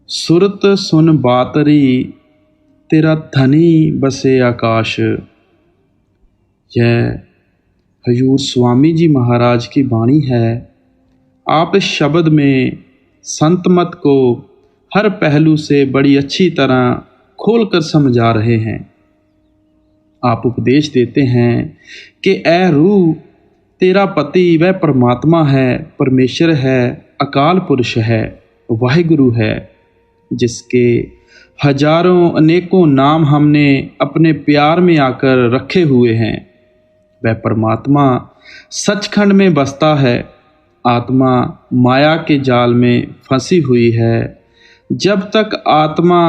सुरत सुन बातरी तेरा धनी बसे आकाश। यह हजूर स्वामी जी महाराज की वाणी है। आप इस शब्द में संत मत को हर पहलू से बड़ी अच्छी तरह खोलकर समझा रहे हैं। आप उपदेश देते हैं कि ए रूह, तेरा पति वह परमात्मा है, परमेश्वर है, अकाल पुरुष है, वाहिगुरु है, जिसके हजारों अनेकों नाम हमने अपने प्यार में आकर रखे हुए हैं। वह परमात्मा सचखंड में बसता है, आत्मा माया के जाल में फंसी हुई है। जब तक आत्मा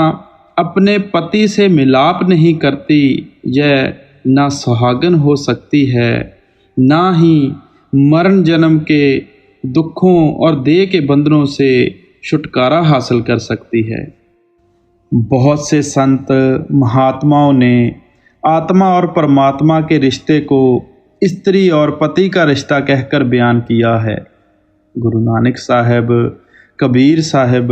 अपने पति से मिलाप नहीं करती, यह ना सुहागन हो सकती है, ना ही मरण जन्म के दुखों और देह के बंधनों से छुटकारा हासिल कर सकती है। बहुत से संत महात्माओं ने आत्मा और परमात्मा के रिश्ते को स्त्री और पति का रिश्ता कहकर बयान किया है। गुरु नानक साहब, कबीर साहब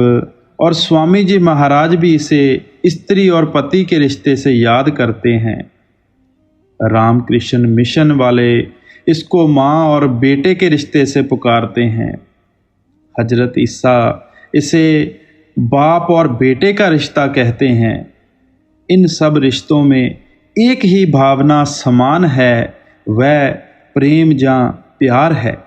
और स्वामी जी महाराज भी इसे स्त्री और पति के रिश्ते से याद करते हैं। रामकृष्ण मिशन वाले इसको माँ और बेटे के रिश्ते से पुकारते हैं। हजरत ईसा इसे बाप और बेटे का रिश्ता कहते हैं। इन सब रिश्तों में एक ही भावना समान है, वह प्रेम या प्यार है।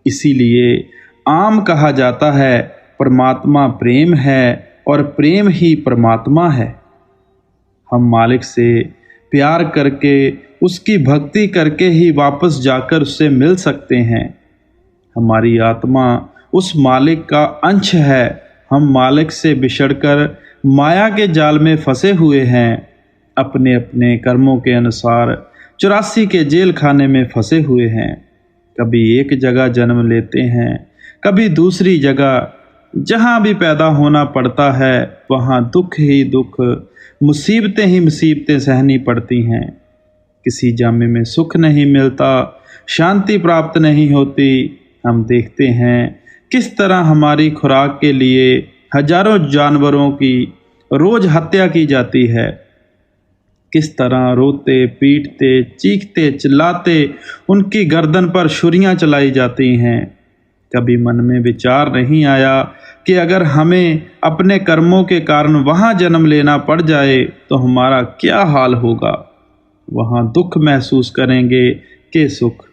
इसीलिए आम कहा जाता है परमात्मा प्रेम है और प्रेम ही परमात्मा है। हम मालिक से प्यार करके, उसकी भक्ति करके ही वापस जाकर उससे मिल सकते हैं। हमारी आत्मा उस मालिक का अंश है। हम मालिक से बिछड़कर माया के जाल में फंसे हुए हैं। अपने अपने कर्मों के अनुसार 84 के जेल खाने में फंसे हुए हैं। कभी एक जगह जन्म लेते हैं, कभी दूसरी जगह। जहाँ भी पैदा होना पड़ता है वहाँ दुख ही दुख, मुसीबतें ही मुसीबतें सहनी पड़ती हैं। किसी जामे में सुख नहीं मिलता, शांति प्राप्त नहीं होती। हम देखते हैं किस तरह हमारी खुराक के लिए हजारों जानवरों की रोज हत्या की जाती है। किस तरह रोते पीटते चीखते चिल्लाते उनकी गर्दन पर छुरियां चलाई जाती हैं। कभी मन में विचार नहीं आया कि अगर हमें अपने कर्मों के कारण वहाँ जन्म लेना पड़ जाए तो हमारा क्या हाल होगा। वहाँ दुख महसूस करेंगे कि सुख।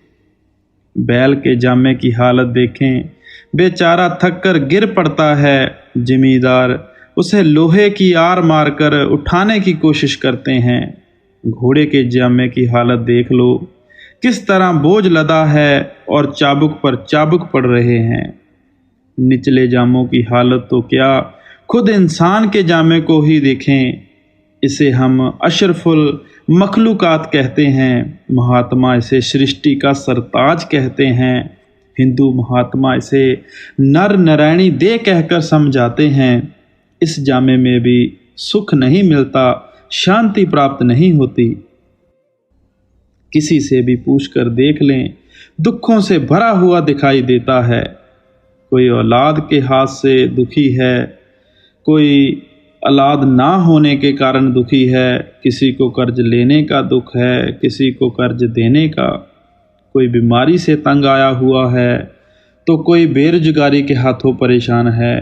बैल के जामे की हालत देखें, बेचारा थक कर गिर पड़ता है। जिमीदार उसे लोहे की आर मारकर उठाने की कोशिश करते हैं। घोड़े के जामे की हालत देख लो, किस तरह बोझ लदा है और चाबुक पर चाबुक पड़ रहे हैं। निचले जामों की हालत तो क्या, खुद इंसान के जामे को ही देखें। इसे हम अशरफुल मखलूकात कहते हैं। महात्मा इसे सृष्टि का सरताज कहते हैं। हिंदू महात्मा इसे नर नारायणी देह कहकर समझाते हैं। इस जामे में भी सुख नहीं मिलता, शांति प्राप्त नहीं होती। किसी से भी पूछकर देख लें, दुखों से भरा हुआ दिखाई देता है। कोई औलाद के हाथ से दुखी है, कोई औलाद ना होने के कारण दुखी है, किसी को कर्ज लेने का दुख है, किसी को कर्ज देने का, कोई बीमारी से तंग आया हुआ है, तो कोई बेरोजगारी के हाथों परेशान है।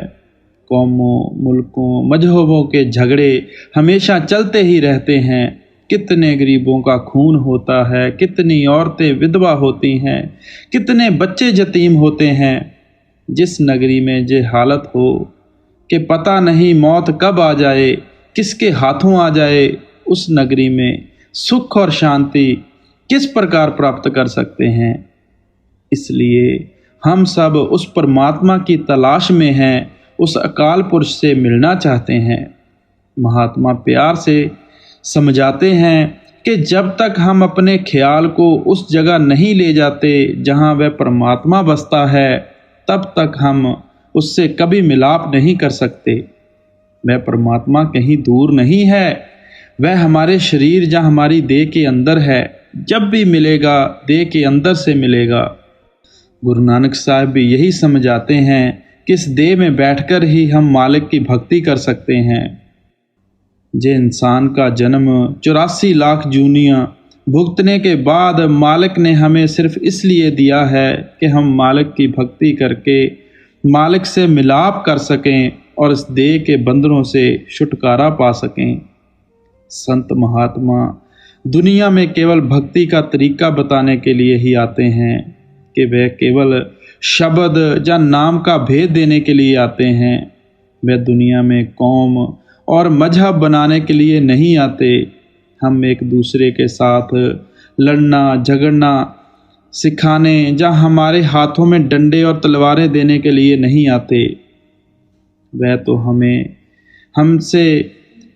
कौमों, मुल्कों, मजहबों के झगड़े हमेशा चलते ही रहते हैं। कितने गरीबों का खून होता है, कितनी औरतें विधवा होती हैं, कितने बच्चे यतीम होते हैं। जिस नगरी में ये हालत हो कि पता नहीं मौत कब आ जाए, किसके हाथों आ जाए, उस नगरी में सुख और शांति किस प्रकार प्राप्त कर सकते हैं। इसलिए हम सब उस परमात्मा की तलाश में हैं, उस अकाल पुरुष से मिलना चाहते हैं। महात्मा प्यार से समझाते हैं कि जब तक हम अपने ख्याल को उस जगह नहीं ले जाते जहाँ वह परमात्मा बसता है, तब तक हम उससे कभी मिलाप नहीं कर सकते। वह परमात्मा कहीं दूर नहीं है, वह हमारे शरीर या हमारी देह के अंदर है। जब भी मिलेगा देह के अंदर से मिलेगा। गुरु नानक साहब भी यही समझाते हैं किस देह में बैठकर ही हम मालिक की भक्ति कर सकते हैं। जे इंसान का जन्म 84 लाख जूनियाँ भुगतने के बाद मालिक ने हमें सिर्फ इसलिए दिया है कि हम मालिक की भक्ति करके मालिक से मिलाप कर सकें और इस देह के बंधनों से छुटकारा पा सकें। संत महात्मा दुनिया में केवल भक्ति का तरीका बताने के लिए ही आते हैं कि वह केवल शब्द या नाम का भेद देने के लिए आते हैं। वह दुनिया में कौम और मजहब बनाने के लिए नहीं आते। हम एक दूसरे के साथ लड़ना झगड़ना सिखाने या हमारे हाथों में डंडे और तलवारें देने के लिए नहीं आते।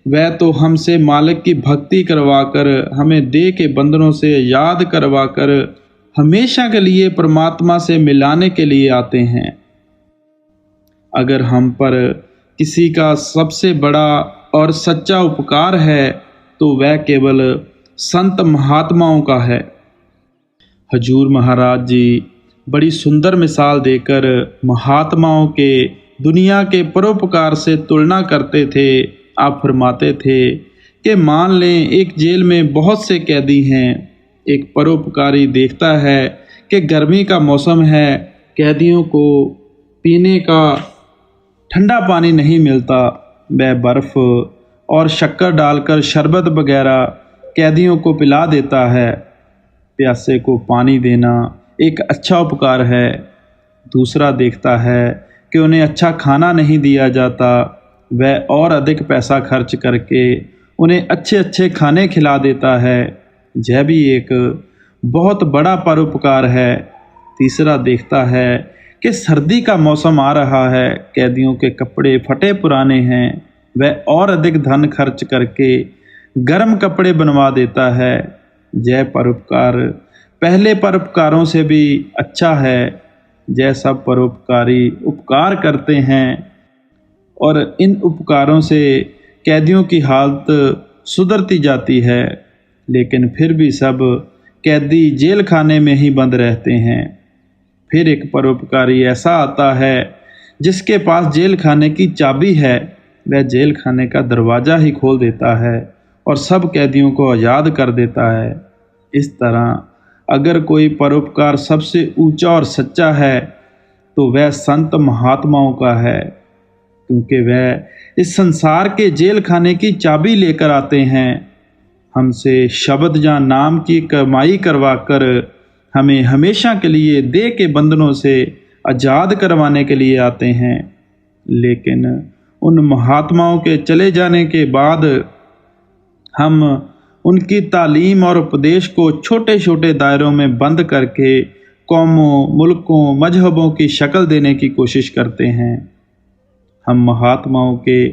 वह तो हमसे मालिक की भक्ति करवाकर हमें देह के बंधनों से याद करवाकर हमेशा के लिए परमात्मा से मिलाने के लिए आते हैं। अगर हम पर किसी का सबसे बड़ा और सच्चा उपकार है तो वह केवल संत महात्माओं का है। हजूर महाराज जी बड़ी सुंदर मिसाल देकर महात्माओं के दुनिया के परोपकार से तुलना करते थे। आप फरमाते थे कि मान लें एक जेल में बहुत से कैदी हैं। एक परोपकारी देखता है कि गर्मी का मौसम है, कैदियों को पीने का ठंडा पानी नहीं मिलता। वह बर्फ़ और शक्कर डालकर शरबत वगैरह कैदियों को पिला देता है। प्यासे को पानी देना एक अच्छा उपकार है। दूसरा देखता है कि उन्हें अच्छा खाना नहीं दिया जाता। वह और अधिक पैसा खर्च करके उन्हें अच्छे अच्छे खाने खिला देता है। यह भी एक बहुत बड़ा परोपकार है। तीसरा देखता है कि सर्दी का मौसम आ रहा है, कैदियों के कपड़े फटे पुराने हैं। वह और अधिक धन खर्च करके गर्म कपड़े बनवा देता है। यह परोपकार पहले परोपकारों से भी अच्छा है। यह सब परोपकारी उपकार करते हैं और इन उपकारों से कैदियों की हालत सुधरती जाती है, लेकिन फिर भी सब कैदी जेल खाने में ही बंद रहते हैं। फिर एक परोपकारी ऐसा आता है जिसके पास जेल खाने की चाबी है। वह जेल खाने का दरवाज़ा ही खोल देता है और सब कैदियों को आज़ाद कर देता है। इस तरह अगर कोई परोपकार सबसे ऊंचा और सच्चा है तो वह संत महात्माओं का है, क्योंकि वह इस संसार के जेल खाने की चाबी लेकर आते हैं। हमसे शब्द या नाम की कमाई करवाकर हमें हमेशा के लिए देह के बंधनों से आज़ाद करवाने के लिए आते हैं। लेकिन उन महात्माओं के चले जाने के बाद हम उनकी तालीम और उपदेश को छोटे छोटे दायरों में बंद करके कौमों, मुल्कों, मजहबों की शक्ल देने की कोशिश करते हैं। हम महात्माओं के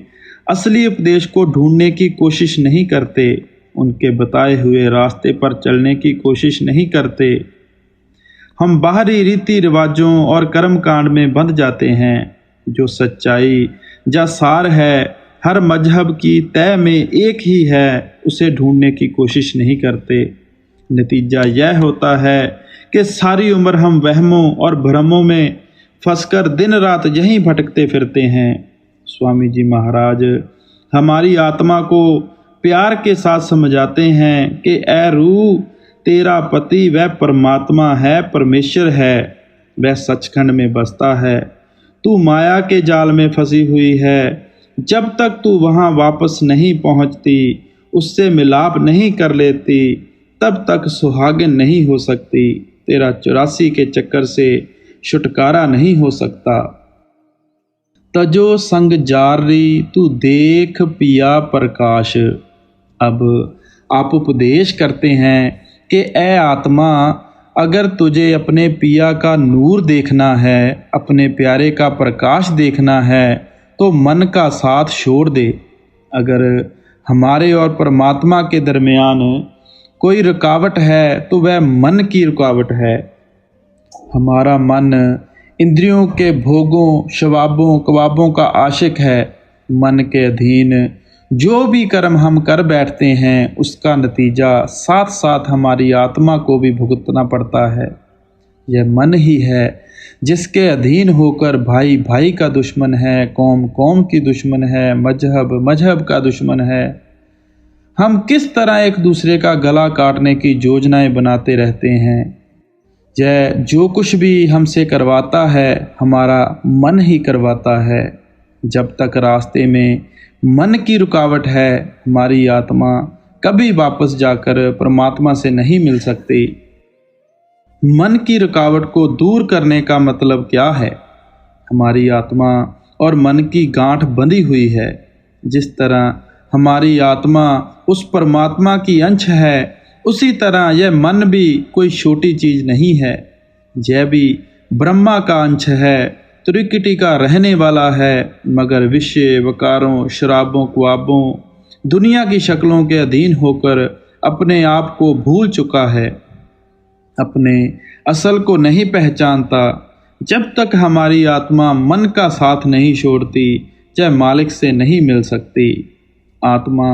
असली उपदेश को ढूंढने की कोशिश नहीं करते, उनके बताए हुए रास्ते पर चलने की कोशिश नहीं करते। हम बाहरी रीति रिवाजों और कर्मकांड में बंध जाते हैं। जो सच्चाई या सार है हर मजहब की तय में एक ही है, उसे ढूंढने की कोशिश नहीं करते। नतीजा यह होता है कि सारी उम्र हम वहमों और भ्रमों में फंसकर दिन रात यहीं भटकते फिरते हैं। स्वामी जी महाराज हमारी आत्मा को प्यार के साथ समझाते हैं कि ऐ रूह, तेरा पति वह परमात्मा है, परमेश्वर है, वह सचखंड में बसता है। तू माया के जाल में फंसी हुई है। जब तक तू वहाँ वापस नहीं पहुँचती, उससे मिलाप नहीं कर लेती, तब तक सुहागिन नहीं हो सकती। तेरा 84 के चक्कर से छुटकारा नहीं हो सकता। तजो संग जारी तू देख पिया प्रकाश। अब आप उपदेश करते हैं कि ए आत्मा, अगर तुझे अपने पिया का नूर देखना है, अपने प्यारे का प्रकाश देखना है, तो मन का साथ छोड़ दे। अगर हमारे और परमात्मा के दरमियान कोई रुकावट है तो वह मन की रुकावट है। हमारा मन इंद्रियों के भोगों, शवाबों, कबाबों का आशिक है। मन के अधीन जो भी कर्म हम कर बैठते हैं, उसका नतीजा साथ साथ हमारी आत्मा को भी भुगतना पड़ता है। यह मन ही है जिसके अधीन होकर भाई भाई का दुश्मन है, कौम कौम की दुश्मन है, मजहब मजहब का दुश्मन है। हम किस तरह एक दूसरे का गला काटने की योजनाएं बनाते रहते हैं। यह जो कुछ भी हमसे करवाता है हमारा मन ही करवाता है। जब तक रास्ते में मन की रुकावट है हमारी आत्मा कभी वापस जाकर परमात्मा से नहीं मिल सकती। मन की रुकावट को दूर करने का मतलब क्या है? हमारी आत्मा और मन की गांठ बंधी हुई है। जिस तरह हमारी आत्मा उस परमात्मा की अंश है, उसी तरह यह मन भी कोई छोटी चीज़ नहीं है। यह भी ब्रह्मा का अंश है, त्रिकुटी का रहने वाला है, मगर विषय वकारों शराबों ख्वाबों दुनिया की शक्लों के अधीन होकर अपने आप को भूल चुका है, अपने असल को नहीं पहचानता। जब तक हमारी आत्मा मन का साथ नहीं छोड़ती यह मालिक से नहीं मिल सकती। आत्मा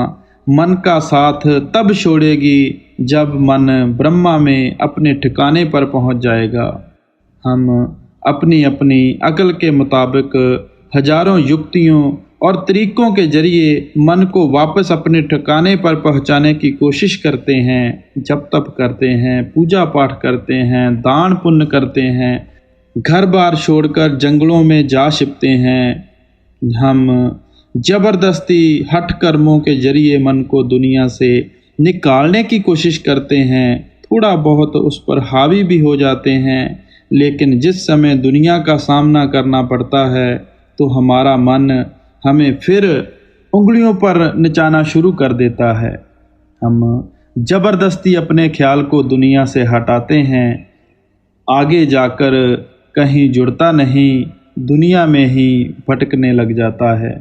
मन का साथ तब छोड़ेगी जब मन ब्रह्मा में अपने ठिकाने पर पहुंच जाएगा। हम अपनी अपनी अकल के मुताबिक हजारों युक्तियों और तरीकों के जरिए मन को वापस अपने ठिकाने पर पहुंचाने की कोशिश करते हैं, जप तप करते हैं, पूजा पाठ करते हैं, दान पुण्य करते हैं, घर बार छोड़कर जंगलों में जा छिपते हैं। हम जबरदस्ती हठ कर्मों के जरिए मन को दुनिया से निकालने की कोशिश करते हैं, थोड़ा बहुत उस पर हावी भी हो जाते हैं, लेकिन जिस समय दुनिया का सामना करना पड़ता है तो हमारा मन हमें फिर उंगलियों पर नचाना शुरू कर देता है। हम जबरदस्ती अपने ख्याल को दुनिया से हटाते हैं, आगे जाकर कहीं जुड़ता नहीं, दुनिया में ही भटकने लग जाता है।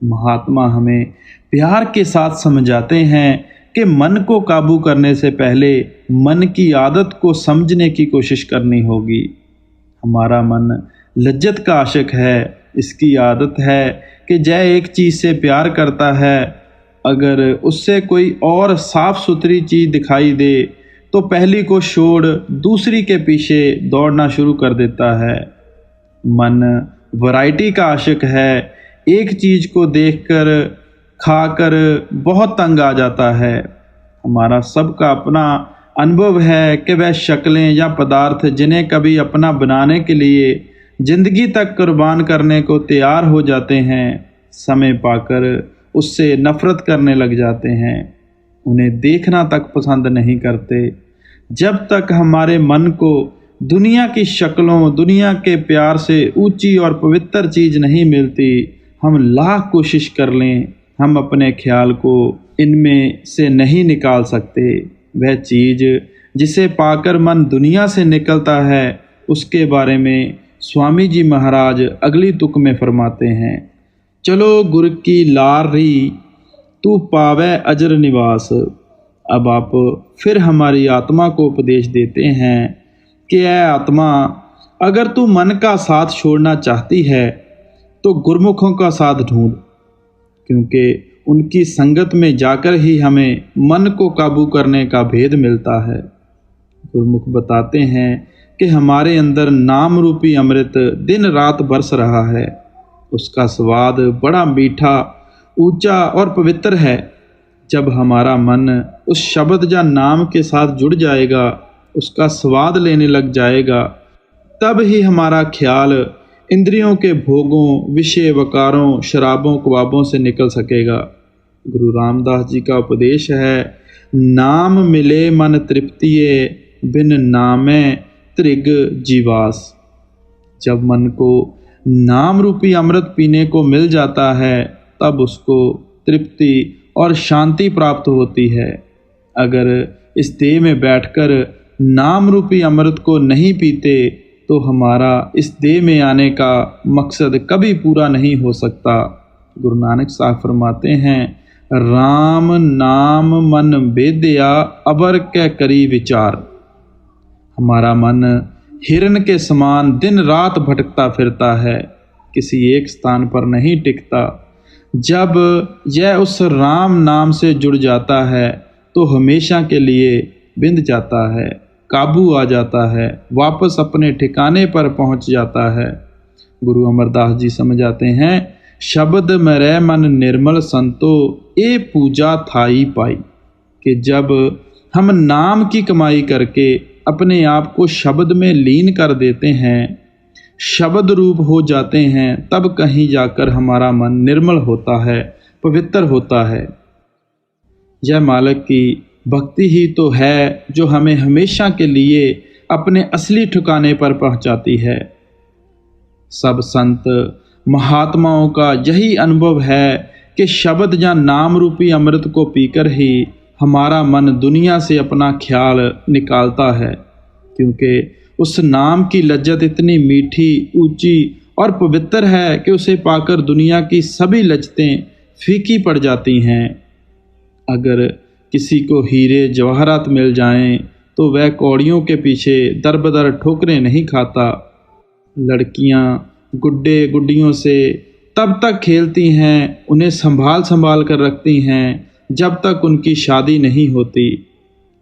महात्मा हमें प्यार के साथ समझाते हैं कि मन को काबू करने से पहले मन की आदत को समझने की कोशिश करनी होगी। हमारा मन लज्जत का आशिक है। इसकी आदत है कि जय एक चीज़ से प्यार करता है, अगर उससे कोई और साफ सुथरी चीज़ दिखाई दे तो पहली को छोड़ दूसरी के पीछे दौड़ना शुरू कर देता है। मन वैरायटी का आशिक है। एक चीज़ को देखकर खाकर बहुत तंग आ जाता है। हमारा सबका अपना अनुभव है कि वह शक्लें या पदार्थ जिन्हें कभी अपना बनाने के लिए जिंदगी तक कुर्बान करने को तैयार हो जाते हैं, समय पाकर उससे नफरत करने लग जाते हैं, उन्हें देखना तक पसंद नहीं करते। जब तक हमारे मन को दुनिया की शक्लों, दुनिया के प्यार से ऊंची और पवित्र चीज़ नहीं मिलती, हम लाख कोशिश कर लें, हम अपने ख्याल को इनमें से नहीं निकाल सकते। वह चीज़ जिसे पाकर मन दुनिया से निकलता है, उसके बारे में स्वामी जी महाराज अगली तुक में फरमाते हैं, चलो गुर की लारी तू पावे अजर निवास। अब आप फिर हमारी आत्मा को उपदेश देते हैं कि ऐ आत्मा, अगर तू मन का साथ छोड़ना चाहती है तो गुरमुखों का साथ ढूंढ, क्योंकि उनकी संगत में जाकर ही हमें मन को काबू करने का भेद मिलता है। गुरमुख बताते हैं कि हमारे अंदर नाम रूपी अमृत दिन रात बरस रहा है। उसका स्वाद बड़ा मीठा, ऊंचा और पवित्र है। जब हमारा मन उस शब्द या नाम के साथ जुड़ जाएगा, उसका स्वाद लेने लग जाएगा, तब ही हमारा ख्याल इंद्रियों के भोगों, विषय वकारों, शराबों ख्वाबों से निकल सकेगा। गुरु रामदास जी का उपदेश है, नाम मिले मन तृप्तिये, बिन नामे त्रिग जीवास। जब मन को नाम रूपी अमृत पीने को मिल जाता है, तब उसको तृप्ति और शांति प्राप्त होती है। अगर इस देह में बैठकर नाम रूपी अमृत को नहीं पीते तो हमारा इस देह में आने का मकसद कभी पूरा नहीं हो सकता। गुरु नानक साहब फरमाते हैं, राम नाम मन बेदया अबर के करी विचार। हमारा मन हिरन के समान दिन रात भटकता फिरता है, किसी एक स्थान पर नहीं टिकता। जब यह उस राम नाम से जुड़ जाता है तो हमेशा के लिए बिंद जाता है। काबू आ जाता है, वापस अपने ठिकाने पर पहुंच जाता है। गुरु अमरदास जी समझाते हैं, शब्द मेरे मन निर्मल संतो ए पूजा थाई पाई, कि जब हम नाम की कमाई करके अपने आप को शब्द में लीन कर देते हैं, शब्द रूप हो जाते हैं, तब कहीं जाकर हमारा मन निर्मल होता है, पवित्र होता है। यह मालिक की भक्ति ही तो है जो हमें हमेशा के लिए अपने असली ठिकाने पर पहुंचाती है। सब संत महात्माओं का यही अनुभव है कि शब्द या नाम रूपी अमृत को पीकर ही हमारा मन दुनिया से अपना ख्याल निकालता है, क्योंकि उस नाम की लज्जत इतनी मीठी, ऊंची और पवित्र है कि उसे पाकर दुनिया की सभी लज्जतें फीकी पड़ जाती हैं। अगर किसी को हीरे जवाहरात मिल जाएं तो वह कौड़ियों के पीछे दर बदर ठोकरें नहीं खाता। लड़कियां गुड्डे गुड्डियों से तब तक खेलती हैं, उन्हें संभाल संभाल कर रखती हैं जब तक उनकी शादी नहीं होती।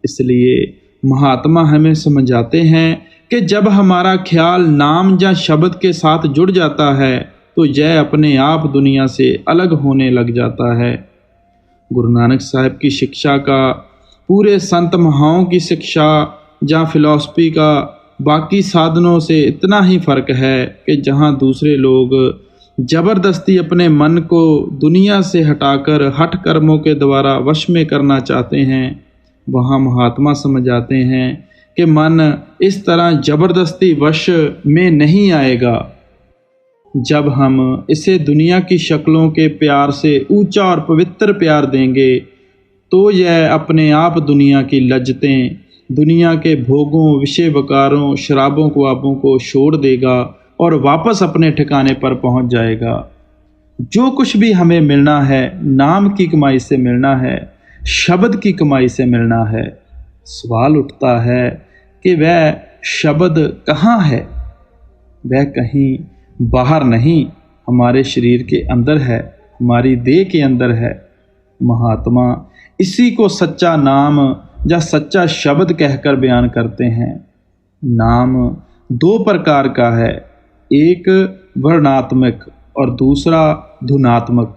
इसलिए महात्मा हमें समझाते हैं कि जब हमारा ख्याल नाम या शब्द के साथ जुड़ जाता है तो यह अपने आप दुनिया से अलग होने लग जाता है। गुरु नानक साहब की शिक्षा का पूरे संत महाओं की शिक्षा या फिलॉसफी का बाकी साधनों से इतना ही फर्क है कि जहाँ दूसरे लोग जबरदस्ती अपने मन को दुनिया से हटाकर हठ कर्मों के द्वारा वश में करना चाहते हैं, वहाँ महात्मा समझाते हैं कि मन इस तरह जबरदस्ती वश में नहीं आएगा। जब हम इसे दुनिया की शक्लों के प्यार से ऊंचा और पवित्र प्यार देंगे तो यह अपने आप दुनिया की लज्जतें, दुनिया के भोगों, विषय वकारों, शराबों ख्वाबों को छोड़ देगा और वापस अपने ठिकाने पर पहुंच जाएगा। जो कुछ भी हमें मिलना है नाम की कमाई से मिलना है, शब्द की कमाई से मिलना है। सवाल उठता है कि वह शब्द कहाँ है? वह कहीं बाहर नहीं, हमारे शरीर के अंदर है, हमारी देह के अंदर है। महात्मा इसी को सच्चा नाम या सच्चा शब्द कहकर बयान करते हैं। नाम दो प्रकार का है, एक वर्णात्मक और दूसरा धुनात्मक।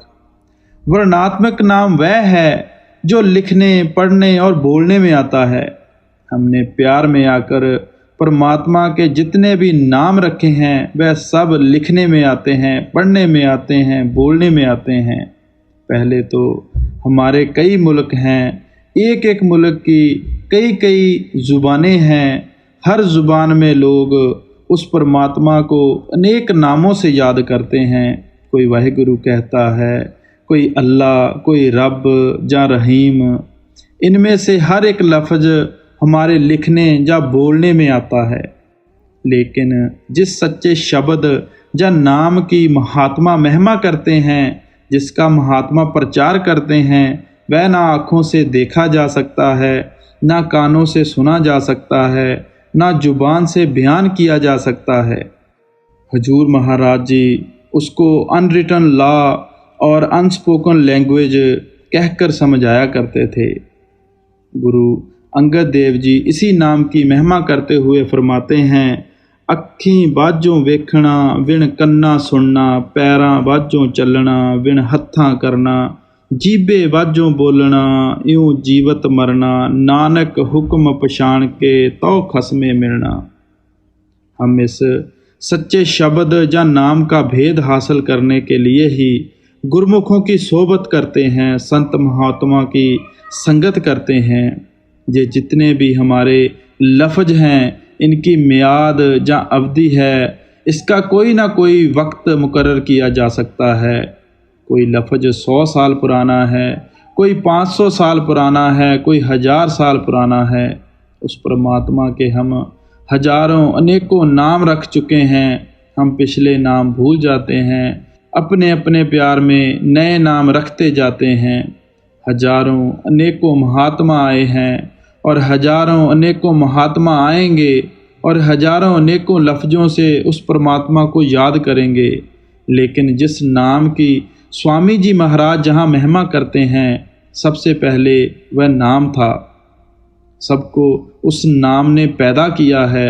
वर्णात्मक नाम वह है जो लिखने, पढ़ने और बोलने में आता है। हमने प्यार में आकर परमात्मा के जितने भी नाम रखे हैं वह सब लिखने में आते हैं, पढ़ने में आते हैं, बोलने में आते हैं। पहले तो हमारे कई मुल्क हैं, एक एक मुल्क की कई कई ज़ुबानें हैं। हर ज़ुबान में लोग उस परमात्मा को अनेक नामों से याद करते हैं। कोई वाहिगुरु कहता है, कोई अल्लाह, कोई रब या रहीम। इनमें से हर एक लफ्ज़ हमारे लिखने या बोलने में आता है, लेकिन जिस सच्चे शब्द या नाम की महात्मा महिमा करते हैं, जिसका महात्मा प्रचार करते हैं, वह ना आँखों से देखा जा सकता है, ना कानों से सुना जा सकता है, ना जुबान से बयान किया जा सकता है। हजूर महाराज जी उसको अनरिटन लॉ और अनस्पोकन लैंग्वेज कहकर समझाया करते थे। गुरु अंगद देव जी इसी नाम की महिमा करते हुए फरमाते हैं, अखीं बाजों वेखना विण कन्ना सुनना, पैरां बाजों चलना विण हत्थां करना, जीबे बाजों बोलना यूं जीवत मरना, नानक हुक्म पछाण के तो खसमे मिलना। हम इस सच्चे शब्द या नाम का भेद हासिल करने के लिए ही गुरमुखों की सोबत करते हैं, संत महात्मा की संगत करते हैं। ये जितने भी हमारे लफ्ज़ हैं इनकी मियाद या अवधि है, इसका कोई ना कोई वक्त मुकर्रर किया जा सकता है। कोई लफ्ज़ 100 साल पुराना है, कोई 500 साल पुराना है, कोई 1000 साल पुराना है। उस परमात्मा के हम हजारों अनेकों नाम रख चुके हैं, हम पिछले नाम भूल जाते हैं, अपने अपने प्यार में नए नाम रखते जाते हैं। हजारों अनेकों महात्मा आए हैं और हजारों अनेकों महात्मा आएंगे और हजारों अनेकों लफ्ज़ों से उस परमात्मा को याद करेंगे, लेकिन जिस नाम की स्वामी जी महाराज जहाँ महिमा करते हैं, सबसे पहले वह नाम था। सबको उस नाम ने पैदा किया है।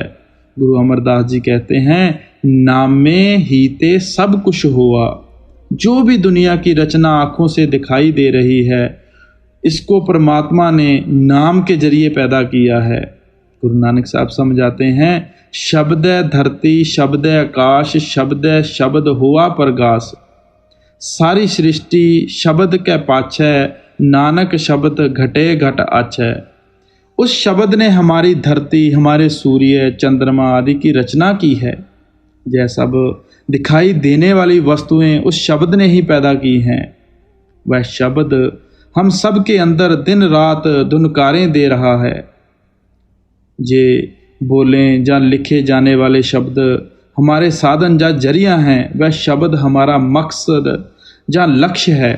गुरु अमरदास जी कहते हैं, नाम में ही ते सब कुछ हुआ। जो भी दुनिया की रचना आँखों से दिखाई दे रही है, इसको परमात्मा ने नाम के जरिए पैदा किया है। गुरु नानक साहब समझाते हैं, शब्द धरती शब्द आकाश शब्द शब्द हुआ प्रगास। सारी सृष्टि शब्द के पाछे, नानक शब्द घटे घट आछे। उस शब्द ने हमारी धरती, हमारे सूर्य, चंद्रमा आदि की रचना की है। यह सब दिखाई देने वाली वस्तुएं उस शब्द ने ही पैदा की हैं। वह शब्द हम सब के अंदर दिन रात धुनकारें दे रहा है। ये बोले या लिखे जाने वाले शब्द हमारे साधन या जरिया हैं, वह शब्द हमारा मकसद या लक्ष्य है।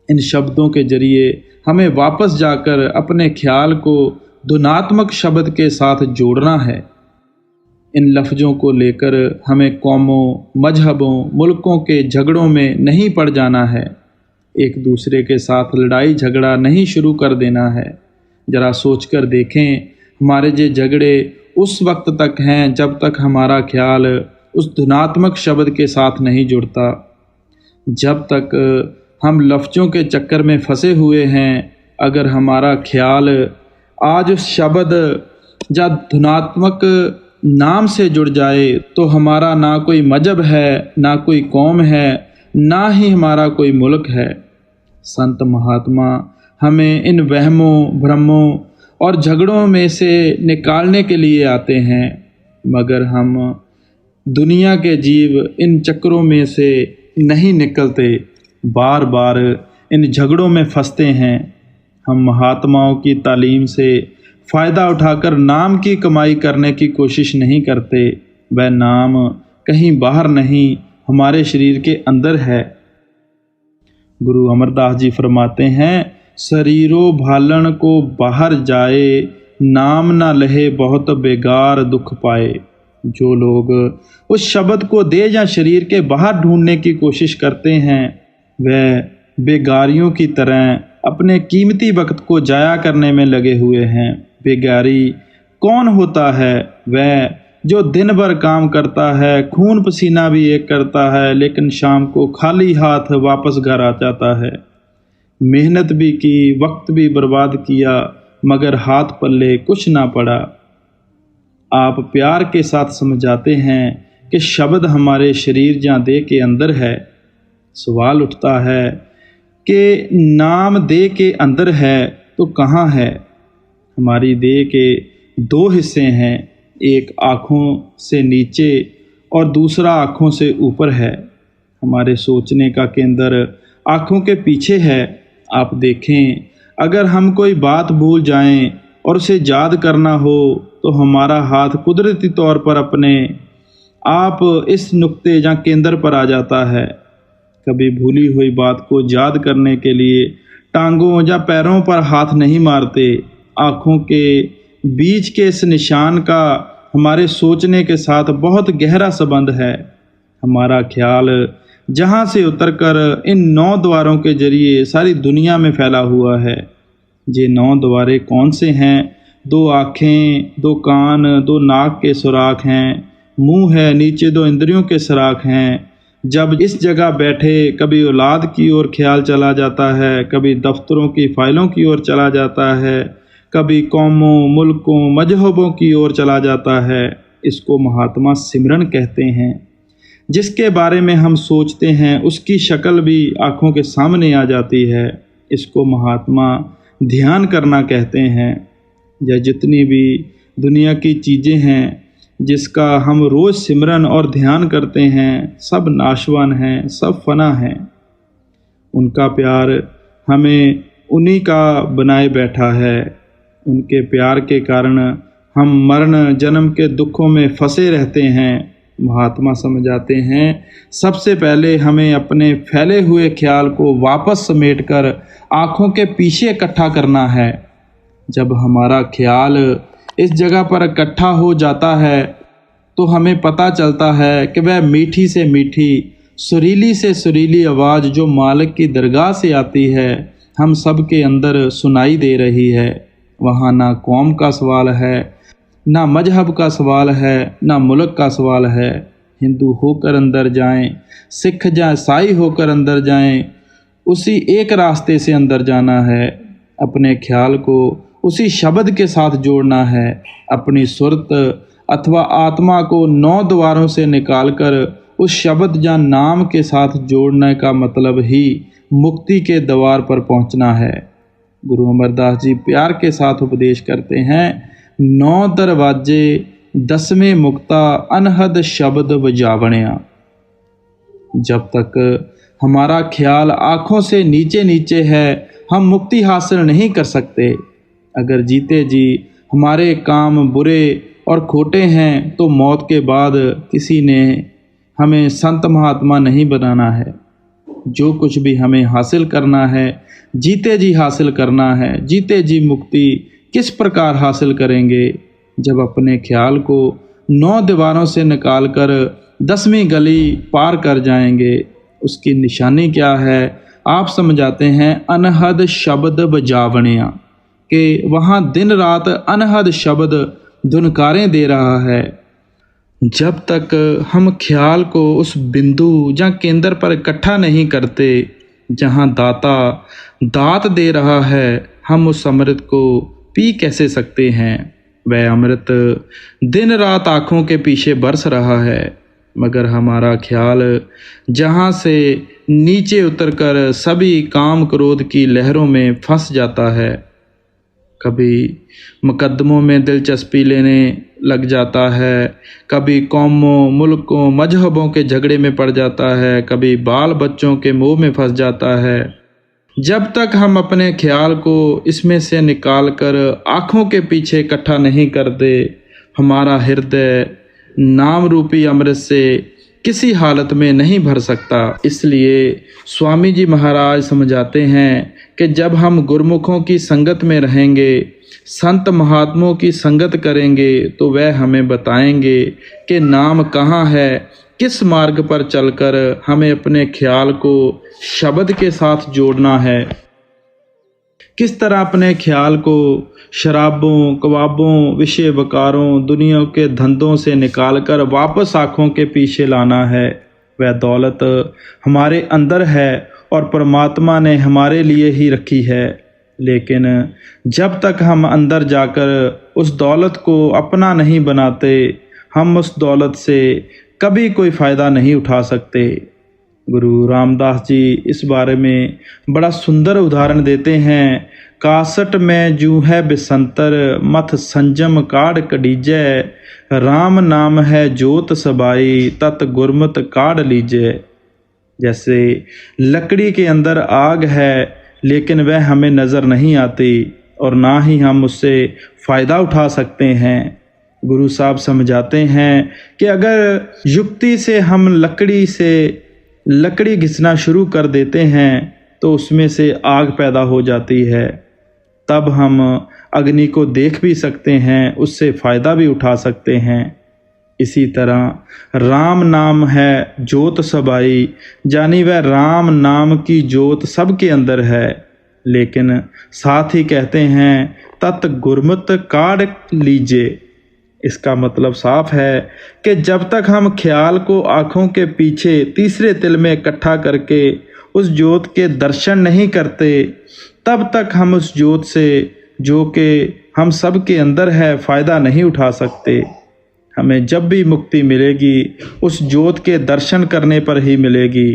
इन शब्दों के जरिए हमें वापस जाकर अपने ख्याल को धुनात्मक शब्द के साथ जोड़ना है। इन लफ्ज़ों को लेकर हमें कौमों, मजहबों, मुल्कों के झगड़ों में नहीं पड़ जाना है। एक दूसरे के साथ लड़ाई झगड़ा नहीं शुरू कर देना है। ज़रा सोचकर देखें, हमारे ये झगड़े उस वक्त तक हैं जब तक हमारा ख्याल उस धुनात्मक शब्द के साथ नहीं जुड़ता। जब तक हम लफ्ज़ों के चक्कर में फंसे हुए हैं, अगर हमारा ख्याल आज उस शब्द या धुनात्मक नाम से जुड़ जाए, तो हमारा ना कोई मजहब है, ना कोई कौम है, ना ही हमारा कोई मुल्क है। संत महात्मा हमें इन वहमों, भ्रमों और झगड़ों में से निकालने के लिए आते हैं, मगर हम दुनिया के जीव इन चक्रों में से नहीं निकलते, बार बार इन झगड़ों में फंसते हैं। हम महात्माओं की तालीम से फ़ायदा उठाकर नाम की कमाई करने की कोशिश नहीं करते। वह नाम कहीं बाहर नहीं, हमारे शरीर के अंदर है। गुरु अमरदास जी फरमाते हैं, शरीरो भालन को बाहर जाए, नाम ना लहे बहुत बेगार दुख पाए। जो लोग उस शब्द को दे या शरीर के बाहर ढूंढने की कोशिश करते हैं, वह बेगारियों की तरह अपने कीमती वक्त को जाया करने में लगे हुए हैं। बेगारी कौन होता है? वह जो दिन भर काम करता है, खून पसीना भी एक करता है, लेकिन शाम को खाली हाथ वापस घर आ जाता है। मेहनत भी की, वक्त भी बर्बाद किया, मगर हाथ पल्ले कुछ ना पड़ा। आप प्यार के साथ समझाते हैं कि शब्द हमारे शरीर या देह के अंदर है। सवाल उठता है कि नाम देह के अंदर है तो कहाँ है? हमारी देह के दो हिस्से हैं, एक आँखों से नीचे और दूसरा आँखों से ऊपर है। हमारे सोचने का केंद्र आँखों के पीछे है। आप देखें, अगर हम कोई बात भूल जाएं और उसे याद करना हो तो हमारा हाथ कुदरती तौर पर अपने आप इस नुक्ते या केंद्र पर आ जाता है। कभी भूली हुई बात को याद करने के लिए टांगों या पैरों पर हाथ नहीं मारते। आँखों के बीच के इस निशान का हमारे सोचने के साथ बहुत गहरा संबंध है। हमारा ख्याल जहाँ से उतरकर इन 9 द्वारों के जरिए सारी दुनिया में फैला हुआ है। ये 9 द्वारे कौन से हैं? 2 आँखें, 2 कान, 2 नाक के सुराख हैं, मुंह है, नीचे 2 इंद्रियों के सुराख हैं। जब इस जगह बैठे, कभी औलाद की ओर ख्याल चला जाता है, कभी दफ्तरों की फाइलों की ओर चला जाता है, कभी कौमों, मुल्कों, मजहबों की ओर चला जाता है। इसको महात्मा सिमरन कहते हैं। जिसके बारे में हम सोचते हैं उसकी शक्ल भी आँखों के सामने आ जाती है। इसको महात्मा ध्यान करना कहते हैं। यह जितनी भी दुनिया की चीज़ें हैं जिसका हम रोज़ सिमरन और ध्यान करते हैं, सब नाशवान हैं, सब फना हैं। उनका प्यार हमें उन्हीं का बनाए बैठा है। उनके प्यार के कारण हम मरण जन्म के दुखों में फंसे रहते हैं। महात्मा समझाते हैं, सबसे पहले हमें अपने फैले हुए ख्याल को वापस समेटकर आँखों के पीछे इकट्ठा करना है। जब हमारा ख्याल इस जगह पर इकट्ठा हो जाता है तो हमें पता चलता है कि वह मीठी से मीठी, सुरीली से सुरीली आवाज़ जो मालिक की दरगाह से आती है, हम सब के अंदर सुनाई दे रही है। वहाँ ना कौम का सवाल है, ना मजहब का सवाल है, ना मुल्क का सवाल है। हिंदू होकर अंदर जाएं, सिख या ईसाई होकर अंदर जाएं, उसी एक रास्ते से अंदर जाना है। अपने ख्याल को उसी शब्द के साथ जोड़ना है। अपनी सुरत अथवा आत्मा को 9 द्वारों से निकालकर उस शब्द या नाम के साथ जोड़ने का मतलब ही मुक्ति के द्वार पर पहुंचना है। गुरु अमरदास जी प्यार के साथ उपदेश करते हैं, 9 दरवाजे 10वें मुक्ता अनहद शब्द बजावणिया। जब तक हमारा ख्याल आँखों से नीचे नीचे है, हम मुक्ति हासिल नहीं कर सकते। अगर जीते जी हमारे काम बुरे और खोटे हैं तो मौत के बाद किसी ने हमें संत महात्मा नहीं बनाना है। जो कुछ भी हमें हासिल करना है, जीते जी हासिल करना है। जीते जी मुक्ति किस प्रकार हासिल करेंगे? जब अपने ख्याल को 9 दीवारों से निकालकर 10वीं गली पार कर जाएंगे। उसकी निशानी क्या है? आप समझाते हैं, अनहद शब्द बजावणिया, कि वहाँ दिन रात अनहद शब्द धुनकारें दे रहा है। जब तक हम ख्याल को उस बिंदु या केंद्र पर इकट्ठा नहीं करते जहाँ दाता दात दे रहा है, हम उस अमृत को पी कैसे सकते हैं? वह अमृत दिन रात आँखों के पीछे बरस रहा है, मगर हमारा ख्याल जहाँ से नीचे उतरकर सभी काम क्रोध की लहरों में फंस जाता है। कभी मुकद्दमों में दिलचस्पी लेने लग जाता है, कभी कौमों, मुल्कों, मजहबों के झगड़े में पड़ जाता है, कभी बाल बच्चों के मोह में फंस जाता है। जब तक हम अपने ख्याल को इसमें से निकाल कर आँखों के पीछे इकट्ठा नहीं करते, हमारा हृदय नाम रूपी अमृत से किसी हालत में नहीं भर सकता। इसलिए स्वामी जी महाराज समझाते हैं कि जब हम गुरमुखों की संगत में रहेंगे, संत महात्माओं की संगत करेंगे, तो वह हमें बताएंगे कि नाम कहाँ है, किस मार्ग पर चलकर हमें अपने ख्याल को शब्द के साथ जोड़ना है, किस तरह अपने ख्याल को शराबों, कबाबों, विषय वकारों, दुनिया के धंधों से निकालकर वापस आँखों के पीछे लाना है। वह दौलत हमारे अंदर है और परमात्मा ने हमारे लिए ही रखी है। लेकिन जब तक हम अंदर जाकर उस दौलत को अपना नहीं बनाते, हम उस दौलत से कभी कोई फ़ायदा नहीं उठा सकते। गुरु रामदास जी इस बारे में बड़ा सुंदर उदाहरण देते हैं। कासट में जू है बिसंतर, मथ संजम काढ़ कड़ीजै, राम नाम है जोत सबाई, तत् गुरमत काढ़ लीजै। जैसे लकड़ी के अंदर आग है, लेकिन वह हमें नज़र नहीं आती और ना ही हम उससे फ़ायदा उठा सकते हैं। गुरु साहब समझाते हैं कि अगर युक्ति से हम लकड़ी घिसना शुरू कर देते हैं तो उसमें से आग पैदा हो जाती है। तब हम अग्नि को देख भी सकते हैं, उससे फ़ायदा भी उठा सकते हैं। इसी तरह राम नाम है जोत सबाई, यानी वह राम नाम की जोत सबके अंदर है। लेकिन साथ ही कहते हैं तत् गुरमत काढ़ लीजिए। इसका मतलब साफ है कि जब तक हम ख्याल को आँखों के पीछे तीसरे तिल में इकट्ठा करके उस ज्योत के दर्शन नहीं करते, तब तक हम उस ज्योत से, जो कि हम सब के अंदर है, फ़ायदा नहीं उठा सकते। हमें जब भी मुक्ति मिलेगी उस ज्योत के दर्शन करने पर ही मिलेगी।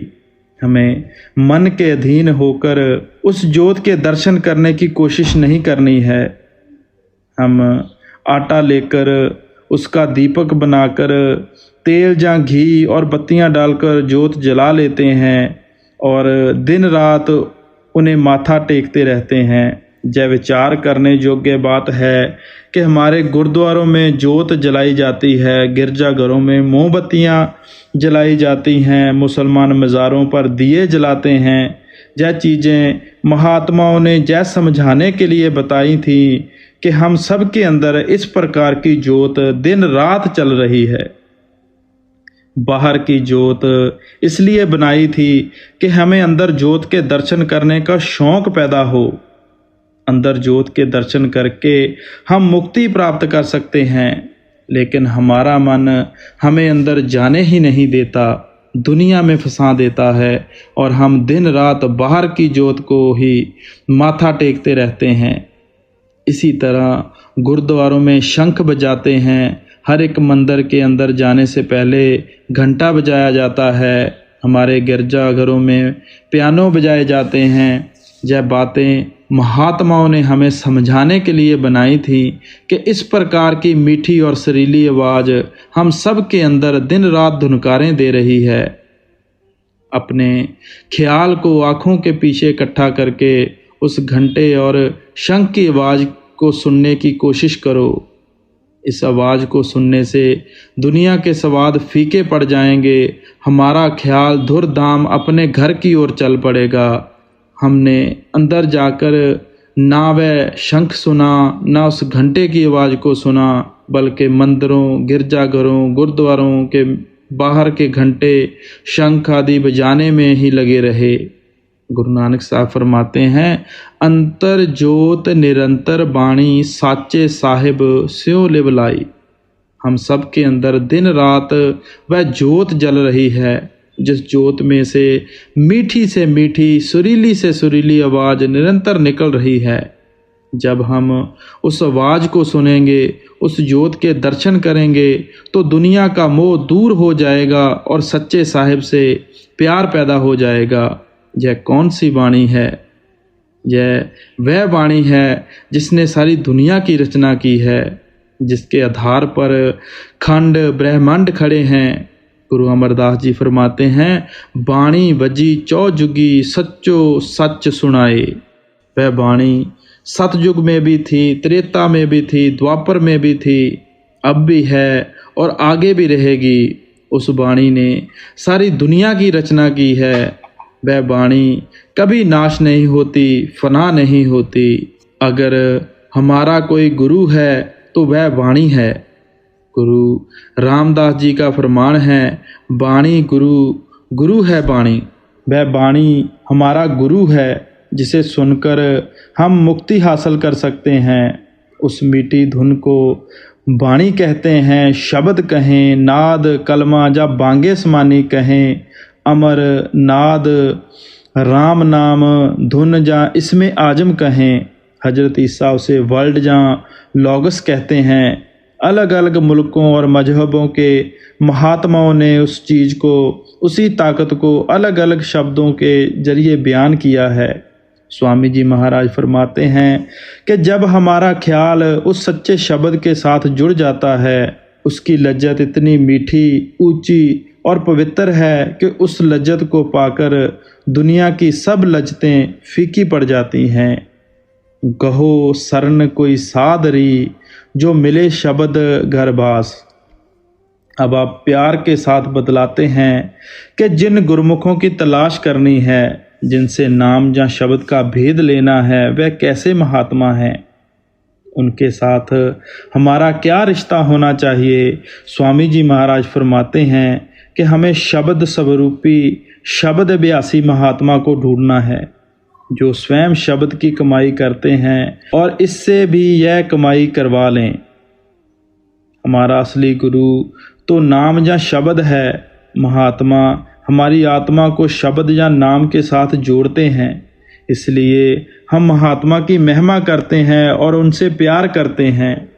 हमें मन के अधीन होकर उस ज्योत के दर्शन करने की कोशिश नहीं करनी है। हम आटा लेकर उसका दीपक बनाकर तेल या घी और बत्तियां डालकर ज्योत जला लेते हैं और दिन रात उन्हें माथा टेकते रहते हैं। जय विचार करने योग्य बात है कि हमारे गुरुद्वारों में ज्योत जलाई जाती है, गिरजाघरों में मोमबत्तियां जलाई जाती हैं, मुसलमान मज़ारों पर दिए जलाते हैं। यह चीज़ें महात्माओं ने जय समझाने के लिए बताई थी कि हम सब के अंदर इस प्रकार की ज्योत दिन रात चल रही है। बाहर की ज्योत इसलिए बनाई थी कि हमें अंदर ज्योत के दर्शन करने का शौक़ पैदा हो। अंदर ज्योत के दर्शन करके हम मुक्ति प्राप्त कर सकते हैं, लेकिन हमारा मन हमें अंदर जाने ही नहीं देता, दुनिया में फंसा देता है और हम दिन रात बाहर की ज्योत को ही माथा टेकते रहते हैं। इसी तरह गुरुद्वारों में शंख बजाते हैं, हर एक मंदिर के अंदर जाने से पहले घंटा बजाया जाता है, हमारे गिरजाघरों में पियानो बजाए जाते हैं। यह बातें महात्माओं ने हमें समझाने के लिए बनाई थी कि इस प्रकार की मीठी और सुरीली आवाज़ हम सब के अंदर दिन रात धुनकारें दे रही है। अपने ख्याल को आँखों के पीछे इकट्ठा करके उस घंटे और शंख की आवाज़ को सुनने की कोशिश करो। इस आवाज़ को सुनने से दुनिया के स्वाद फीके पड़ जाएंगे, हमारा ख्याल धुरधाम अपने घर की ओर चल पड़ेगा। हमने अंदर जाकर ना वह शंख सुना, ना उस घंटे की आवाज़ को सुना, बल्कि मंदिरों, गिरजाघरों, गुरुद्वारों के बाहर के घंटे, शंख आदि बजाने में ही लगे रहे। गुरु नानक साहब फरमाते हैं, अंतर जोत निरंतर बाणी साचे साहिब स्यों लिवलाई। हम सब के अंदर दिन रात वह ज्योत जल रही है, जिस ज्योत में से मीठी, सुरीली से सुरीली आवाज़ निरंतर निकल रही है। जब हम उस आवाज़ को सुनेंगे, उस ज्योत के दर्शन करेंगे, तो दुनिया का मोह दूर हो जाएगा और सच्चे साहिब से प्यार पैदा हो जाएगा। यह कौन सी वाणी है? यह वह वाणी है जिसने सारी दुनिया की रचना की है, जिसके आधार पर खंड ब्रह्मांड खड़े हैं। गुरु अमरदास जी फरमाते हैं, बाणी बजी चौजुगी सच्चो सच सुनाए। वह बाणी सतयुग में भी थी, त्रेता में भी थी, द्वापर में भी थी, अब भी है और आगे भी रहेगी। उस बाणी ने सारी दुनिया की रचना की है। वह वाणी कभी नाश नहीं होती, फना नहीं होती। अगर हमारा कोई गुरु है तो वह वाणी है। गुरु रामदास जी का फरमान है, बाणी गुरु, गुरु है बाणी। वह बाणी हमारा गुरु है, जिसे सुनकर हम मुक्ति हासिल कर सकते हैं। उस मीठी धुन को बाणी कहते हैं। शब्द कहें, नाद, कलमा या बांगे समानी कहें, अमर नाद, राम नाम, धुन या इसमें आजम कहें। हजरत ईसा उसे वर्ल्ड या लॉगस कहते हैं। अलग अलग मुल्कों और मजहबों के महात्माओं ने उस चीज़ को, उसी ताकत को अलग अलग शब्दों के जरिए बयान किया है। स्वामी जी महाराज फरमाते हैं कि जब हमारा ख्याल उस सच्चे शब्द के साथ जुड़ जाता है, उसकी लज्जत इतनी मीठी, ऊंची और पवित्र है कि उस लज्जत को पाकर दुनिया की सब लज्जतें फीकी पड़ जाती हैं। गहो सरन कोई सादरी, जो मिले शब्द घरबास। अब आप प्यार के साथ बतलाते हैं कि जिन गुरमुखों की तलाश करनी है, जिनसे नाम या शब्द का भेद लेना है, वह कैसे महात्मा हैं, उनके साथ हमारा क्या रिश्ता होना चाहिए। स्वामी जी महाराज फरमाते हैं कि हमें शब्द स्वरूपी, शब्द अभ्यासी महात्मा को ढूंढना है, जो स्वयं शब्द की कमाई करते हैं और इससे भी यह कमाई करवा लें। हमारा असली गुरु तो नाम या शब्द है। महात्मा हमारी आत्मा को शब्द या नाम के साथ जोड़ते हैं। इसलिए हम महात्मा की महिमा करते हैं और उनसे प्यार करते हैं।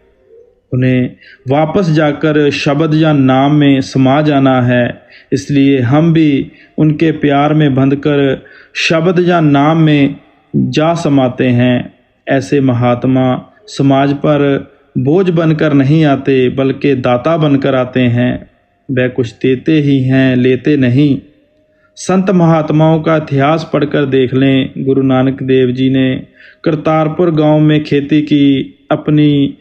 उन्हें वापस जाकर शब्द या नाम में समा जाना है। इसलिए हम भी उनके प्यार में बंधकर शब्द या नाम में जा समाते हैं। ऐसे महात्मा समाज पर बोझ बनकर नहीं आते, बल्कि दाता बनकर आते हैं। वह कुछ देते ही हैं, लेते नहीं। संत महात्माओं का इतिहास पढ़कर देख लें। गुरु नानक देव जी ने करतारपुर गांव में खेती की, अपनी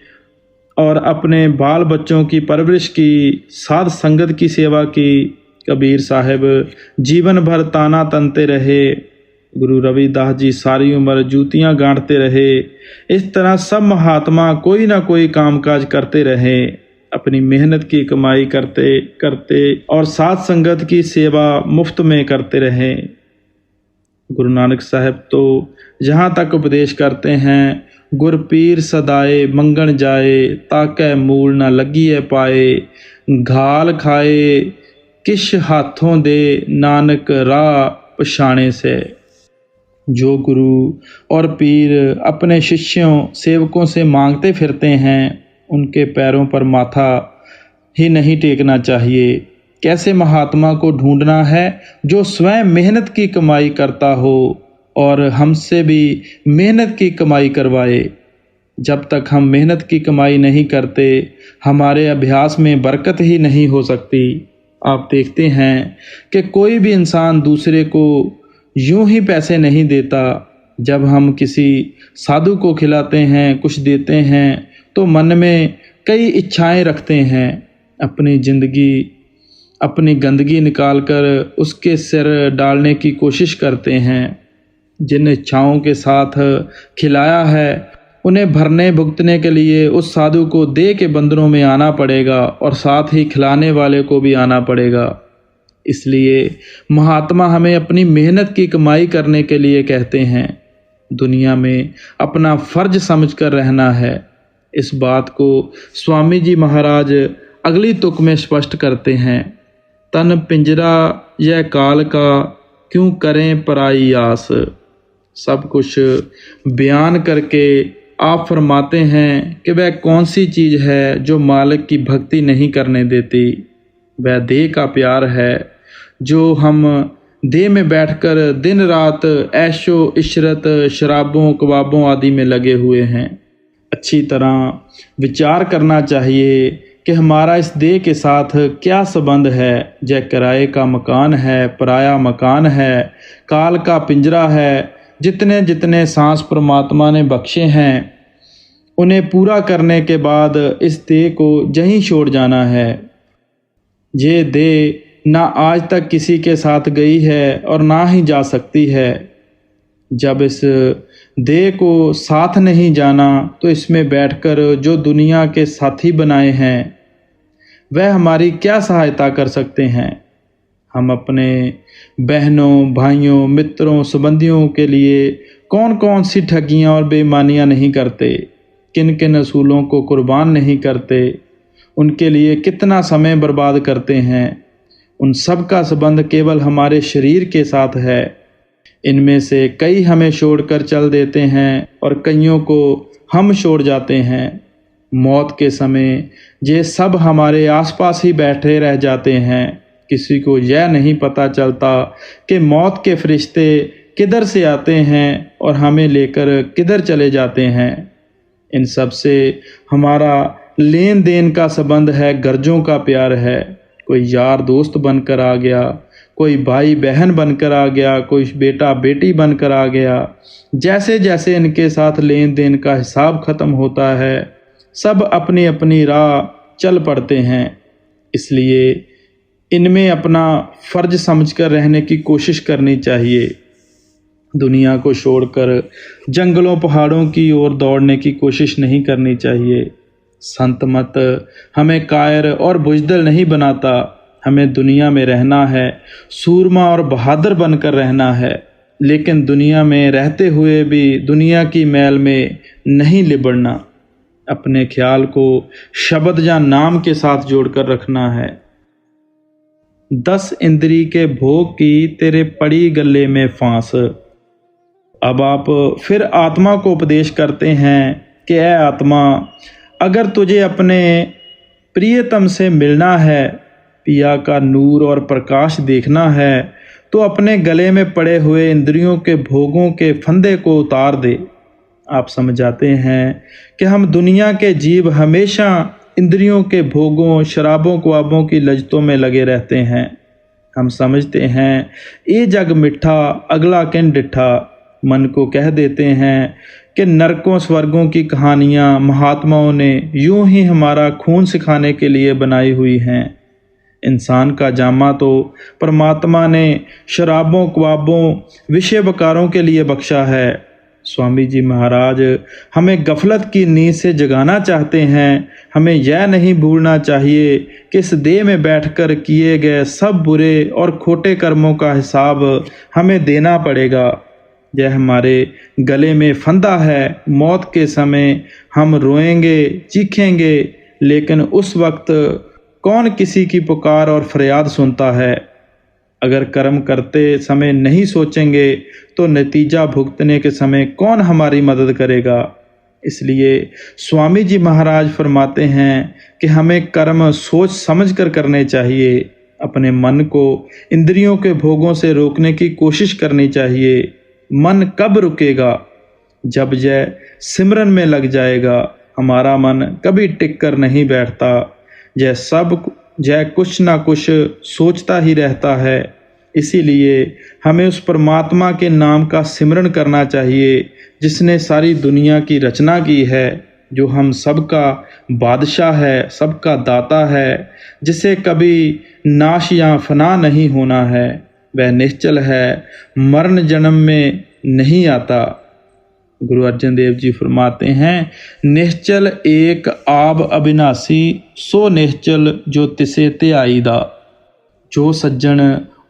और अपने बाल बच्चों की परवरिश की, साध संगत की सेवा की। कबीर साहिब जीवन भर ताना तनते रहे। गुरु रविदास जी सारी उम्र जूतियां गांठते रहे। इस तरह सब महात्मा कोई ना कोई कामकाज करते रहे, अपनी मेहनत की कमाई करते करते और साथ संगत की सेवा मुफ्त में करते रहे। गुरु नानक साहब तो यहाँ तक उपदेश करते हैं, गुर पीर सदाए मंगण जाए, ताकै मूल न लगिए पाए, घाल खाए किश हाथों दे, नानक राह पछाणे से। जो गुरु और पीर अपने शिष्यों सेवकों से मांगते फिरते हैं, उनके पैरों पर माथा ही नहीं टेकना चाहिए। कैसे महात्मा को ढूंढना है जो स्वयं मेहनत की कमाई करता हो और हमसे भी मेहनत की कमाई करवाए। जब तक हम मेहनत की कमाई नहीं करते, हमारे अभ्यास में बरकत ही नहीं हो सकती। आप देखते हैं कि कोई भी इंसान दूसरे को यूं ही पैसे नहीं देता। जब हम किसी साधु को खिलाते हैं, कुछ देते हैं, तो मन में कई इच्छाएं रखते हैं। अपनी ज़िंदगी, अपनी गंदगी निकालकर उसके सिर डालने की कोशिश करते हैं। जिन इच्छाओं के साथ खिलाया है, उन्हें भरने भुगतने के लिए उस साधु को दे के बंदरों में आना पड़ेगा और साथ ही खिलाने वाले को भी आना पड़ेगा। इसलिए महात्मा हमें अपनी मेहनत की कमाई करने के लिए कहते हैं। दुनिया में अपना फर्ज समझकर रहना है। इस बात को स्वामी जी महाराज अगली तुक में स्पष्ट करते हैं। तन पिंजरा यह काल का, क्यों करें पराई आस। सब कुछ बयान करके आप फरमाते हैं कि वह कौन सी चीज़ है जो मालिक की भक्ति नहीं करने देती। वह देह का प्यार है, जो हम देह में बैठकर दिन रात ऐशो इशरत, शराबों कबाबों आदि में लगे हुए हैं। अच्छी तरह विचार करना चाहिए कि हमारा इस देह के साथ क्या संबंध है। जय किराए का मकान है, पराया मकान है, काल का पिंजरा है। जितने जितने सांस परमात्मा ने बख्शे हैं, उन्हें पूरा करने के बाद इस देह को यहीं छोड़ जाना है। ये देह ना आज तक किसी के साथ गई है और ना ही जा सकती है। जब इस देह को साथ नहीं जाना, तो इसमें बैठकर जो दुनिया के साथी बनाए हैं, वह हमारी क्या सहायता कर सकते हैं। हम अपने बहनों, भाइयों, मित्रों, संबंधियों के लिए कौन कौन सी ठगियां और बेईमानियां नहीं करते, किन किन असूलों को कुर्बान नहीं करते, उनके लिए कितना समय बर्बाद करते हैं। उन सब का संबंध केवल हमारे शरीर के साथ है। इनमें से कई हमें छोड़कर चल देते हैं और कईयों को हम छोड़ जाते हैं। मौत के समय ये सब हमारे आसपास ही बैठे रह जाते हैं। किसी को यह नहीं पता चलता कि मौत के फरिश्ते किधर से आते हैं और हमें लेकर किधर चले जाते हैं। इन सब से हमारा लेन देन का संबंध है, गर्जों का प्यार है। कोई यार दोस्त बनकर आ गया, कोई भाई बहन बनकर आ गया, कोई बेटा बेटी बनकर आ गया। जैसे जैसे इनके साथ लेन देन का हिसाब ख़त्म होता है, सब अपनी अपनी राह चल पड़ते हैं। इसलिए इनमें अपना फ़र्ज समझकर रहने की कोशिश करनी चाहिए। दुनिया को छोड़कर जंगलों पहाड़ों की ओर दौड़ने की कोशिश नहीं करनी चाहिए। संत मत हमें कायर और बुज़दिल नहीं बनाता। हमें दुनिया में रहना है, सूरमा और बहादुर बनकर रहना है, लेकिन दुनिया में रहते हुए भी दुनिया की मैल में नहीं लिबड़ना। अपने ख्याल को शब्द या नाम के साथ जोड़कर रखना है। 10 इंद्री के भोग की तेरे पड़ी गले में फांस। अब आप फिर आत्मा को उपदेश करते हैं कि ऐ आत्मा, अगर तुझे अपने प्रियतम से मिलना है, पिया का नूर और प्रकाश देखना है, तो अपने गले में पड़े हुए इंद्रियों के भोगों के फंदे को उतार दे। आप समझाते हैं कि हम दुनिया के जीव हमेशा इंद्रियों के भोगों, शराबों ख्वाबों की लज्जतों में लगे रहते हैं। हम समझते हैं ये जग मिठा, अगला किन डिठा। मन को कह देते हैं कि नरकों स्वर्गों की कहानियाँ महात्माओं ने यूं ही हमारा खून सिखाने के लिए बनाई हुई हैं। इंसान का जामा तो परमात्मा ने शराबों ख्वाबों विषय वकारों के लिए बख्शा है। स्वामी जी महाराज हमें गफलत की नींद से जगाना चाहते हैं। हमें यह नहीं भूलना चाहिए कि इस देह में बैठकर किए गए सब बुरे और खोटे कर्मों का हिसाब हमें देना पड़ेगा। यह हमारे गले में फंदा है। मौत के समय हम रोएंगे, चीखेंगे, लेकिन उस वक्त कौन किसी की पुकार और फरियाद सुनता है? अगर कर्म करते समय नहीं सोचेंगे तो नतीजा भुगतने के समय कौन हमारी मदद करेगा? इसलिए स्वामी जी महाराज फरमाते हैं कि हमें कर्म सोच समझ कर करने चाहिए। अपने मन को इंद्रियों के भोगों से रोकने की कोशिश करनी चाहिए। मन कब रुकेगा? जब यह सिमरन में लग जाएगा। हमारा मन कभी टिक कर नहीं बैठता। यह कुछ ना कुछ सोचता ही रहता है। इसीलिए हमें उस परमात्मा के नाम का सिमरन करना चाहिए जिसने सारी दुनिया की रचना की है, जो हम सबका बादशाह है, सबका दाता है, जिसे कभी नाश या फना नहीं होना है। वह निश्चल है, मरण जन्म में नहीं आता। गुरु अर्जन देव जी फरमाते हैं, निश्चल एक आब अविनाशी, सो निश्चल जो तिसे त्याईदा। जो सज्जन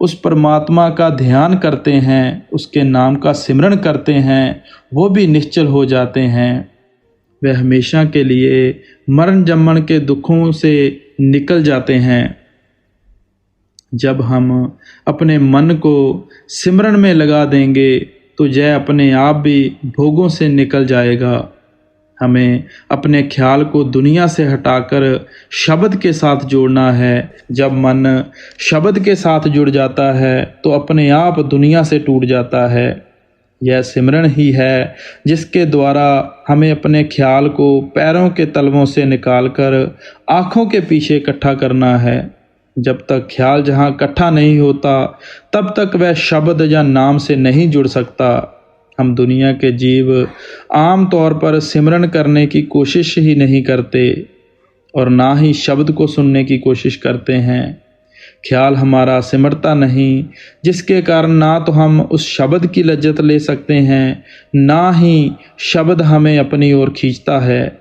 उस परमात्मा का ध्यान करते हैं, उसके नाम का सिमरन करते हैं, वो भी निश्चल हो जाते हैं। वे हमेशा के लिए मरण जमन के दुखों से निकल जाते हैं। जब हम अपने मन को सिमरन में लगा देंगे तो यह अपने आप भी भोगों से निकल जाएगा। हमें अपने ख्याल को दुनिया से हटाकर शब्द के साथ जोड़ना है। जब मन शब्द के साथ जुड़ जाता है तो अपने आप दुनिया से टूट जाता है। यह सिमरन ही है जिसके द्वारा हमें अपने ख्याल को पैरों के तलवों से निकालकर आँखों के पीछे इकट्ठा करना है। जब तक ख्याल जहाँ इकट्ठा नहीं होता तब तक वह शब्द या नाम से नहीं जुड़ सकता। हम दुनिया के जीव आम तौर पर सिमरन करने की कोशिश ही नहीं करते और ना ही शब्द को सुनने की कोशिश करते हैं। ख्याल हमारा सिमरता नहीं, जिसके कारण ना तो हम उस शब्द की लज्जत ले सकते हैं, ना ही शब्द हमें अपनी ओर खींचता है।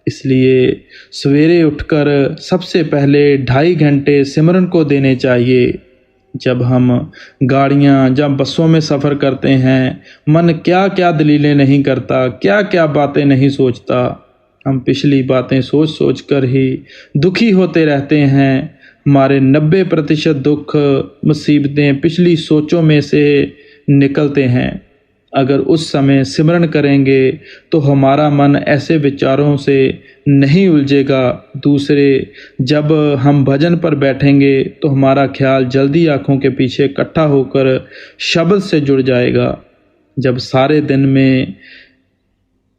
इसलिए सवेरे उठकर सबसे पहले 2.5 घंटे सिमरन को देने चाहिए। जब हम गाड़ियाँ या बसों में सफ़र करते हैं, मन क्या क्या दलीलें नहीं करता, क्या क्या बातें नहीं सोचता। हम पिछली बातें सोच सोच कर ही दुखी होते रहते हैं। हमारे 90% दुख मुसीबतें पिछली सोचों में से निकलते हैं। अगर उस समय सिमरन करेंगे तो हमारा मन ऐसे विचारों से नहीं उलझेगा। दूसरे, जब हम भजन पर बैठेंगे तो हमारा ख्याल जल्दी आँखों के पीछे इकट्ठा होकर शब्द से जुड़ जाएगा। जब सारे दिन में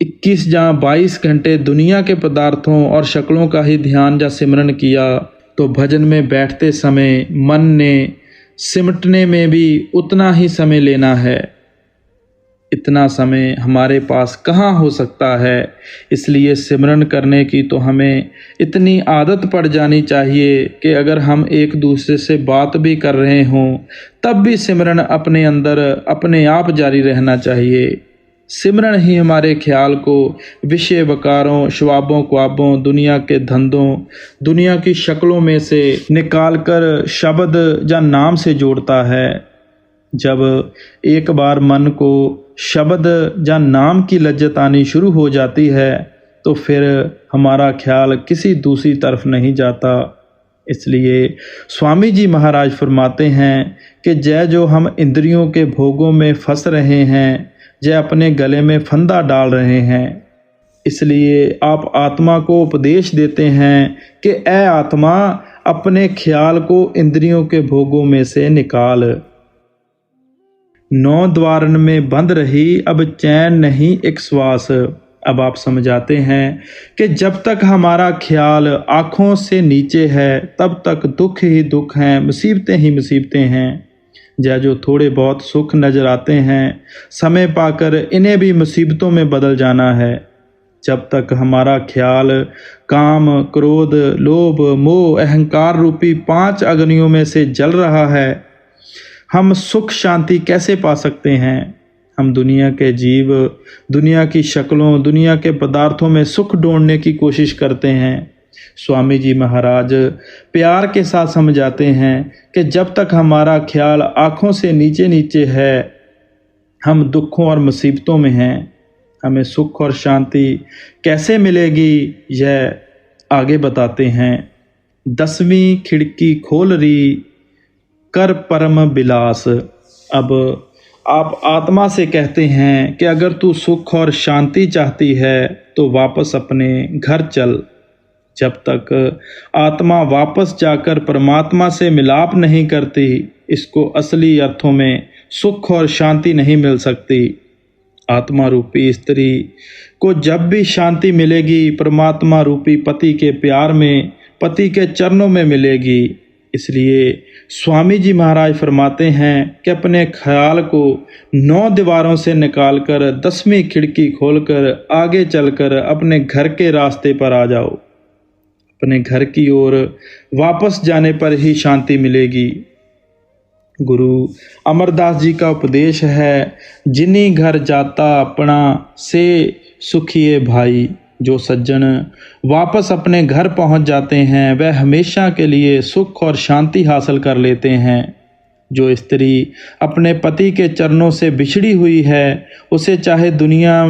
21 या 22 घंटे दुनिया के पदार्थों और शक्लों का ही ध्यान या सिमरन किया तो भजन में बैठते समय मन ने सिमटने में भी उतना ही समय लेना है। इतना समय हमारे पास कहाँ हो सकता है। इसलिए सिमरन करने की तो हमें इतनी आदत पड़ जानी चाहिए कि अगर हम एक दूसरे से बात भी कर रहे हों तब भी सिमरन अपने अंदर अपने आप जारी रहना चाहिए। सिमरन ही हमारे ख्याल को विषय वकारों, ख्वाबों ख्वाबों, दुनिया के धंधों, दुनिया की शक्लों में से निकालकर शब्द या नाम से जोड़ता है। जब एक बार मन को शब्द या नाम की लज्जत आनी शुरू हो जाती है तो फिर हमारा ख्याल किसी दूसरी तरफ नहीं जाता। इसलिए स्वामी जी महाराज फरमाते हैं कि जय जो हम इंद्रियों के भोगों में फंस रहे हैं, जय अपने गले में फंदा डाल रहे हैं। इसलिए आप आत्मा को उपदेश देते हैं कि ऐ आत्मा, अपने ख्याल को इंद्रियों के भोगों में से निकाल। 9 द्वारन में बंद रही, अब चैन नहीं एक श्वास। अब आप समझाते हैं कि जब तक हमारा ख्याल आँखों से नीचे है तब तक दुख ही दुख हैं, मुसीबतें ही मुसीबतें हैं। जो थोड़े बहुत सुख नज़र आते हैं, समय पाकर इन्हें भी मुसीबतों में बदल जाना है। जब तक हमारा ख्याल काम, क्रोध, लोभ, मोह, अहंकार रूपी 5 अग्नियों में से जल रहा है, हम सुख शांति कैसे पा सकते हैं? हम दुनिया के जीव दुनिया की शक्लों, दुनिया के पदार्थों में सुख ढूंढने की कोशिश करते हैं। स्वामी जी महाराज प्यार के साथ समझाते हैं कि जब तक हमारा ख्याल आँखों से नीचे नीचे है, हम दुखों और मुसीबतों में हैं। हमें सुख और शांति कैसे मिलेगी, यह आगे बताते हैं। 10वीं खिड़की खोल रही कर परम बिलास। अब आप आत्मा से कहते हैं कि अगर तू सुख और शांति चाहती है तो वापस अपने घर चल। जब तक आत्मा वापस जाकर परमात्मा से मिलाप नहीं करती, इसको असली अर्थों में सुख और शांति नहीं मिल सकती। आत्मा रूपी स्त्री को जब भी शांति मिलेगी, परमात्मा रूपी पति के प्यार में, पति के चरणों में मिलेगी। इसलिए स्वामी जी महाराज फरमाते हैं कि अपने ख्याल को 9 दीवारों से निकालकर 10वीं खिड़की खोलकर आगे चलकर अपने घर के रास्ते पर आ जाओ। अपने घर की ओर वापस जाने पर ही शांति मिलेगी। गुरु अमरदास जी का उपदेश है, जिन्हीं घर जाता अपना से सुखिए भाई। जो सज्जन वापस अपने घर पहुंच जाते हैं, वह हमेशा के लिए सुख और शांति हासिल कर लेते हैं। जो स्त्री अपने पति के चरणों से बिछड़ी हुई है, उसे चाहे दुनिया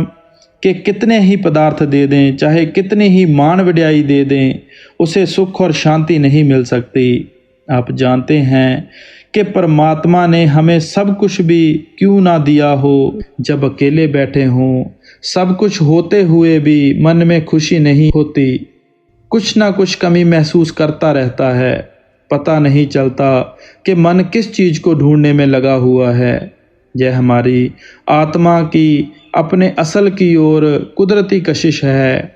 के कितने ही पदार्थ दे दें, चाहे कितनी ही मान वड्याई दे दें, उसे सुख और शांति नहीं मिल सकती। आप जानते हैं कि परमात्मा ने हमें सब कुछ भी क्यों ना दिया हो, जब अकेले बैठे हों, सब कुछ होते हुए भी मन में खुशी नहीं होती, कुछ ना कुछ कमी महसूस करता रहता है। पता नहीं चलता कि मन किस चीज़ को ढूंढने में लगा हुआ है। यह हमारी आत्मा की अपने असल की ओर कुदरती कशिश है।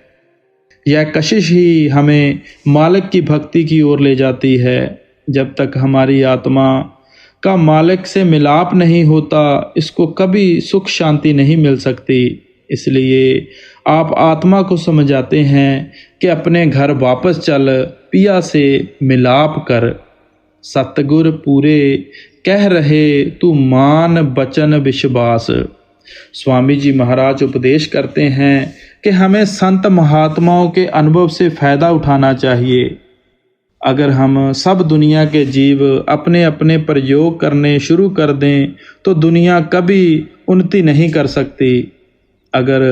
यह कशिश ही हमें मालिक की भक्ति की ओर ले जाती है। जब तक हमारी आत्मा का मालिक से मिलाप नहीं होता, इसको कभी सुख शांति नहीं मिल सकती। इसलिए आप आत्मा को समझाते हैं कि अपने घर वापस चल, पिया से मिलाप कर। सतगुर पूरे कह रहे, तू मान बचन विश्वास। स्वामी जी महाराज उपदेश करते हैं कि हमें संत महात्माओं के अनुभव से फ़ायदा उठाना चाहिए। अगर हम सब दुनिया के जीव अपने अपने प्रयोग करने शुरू कर दें तो दुनिया कभी उन्नति नहीं कर सकती। अगर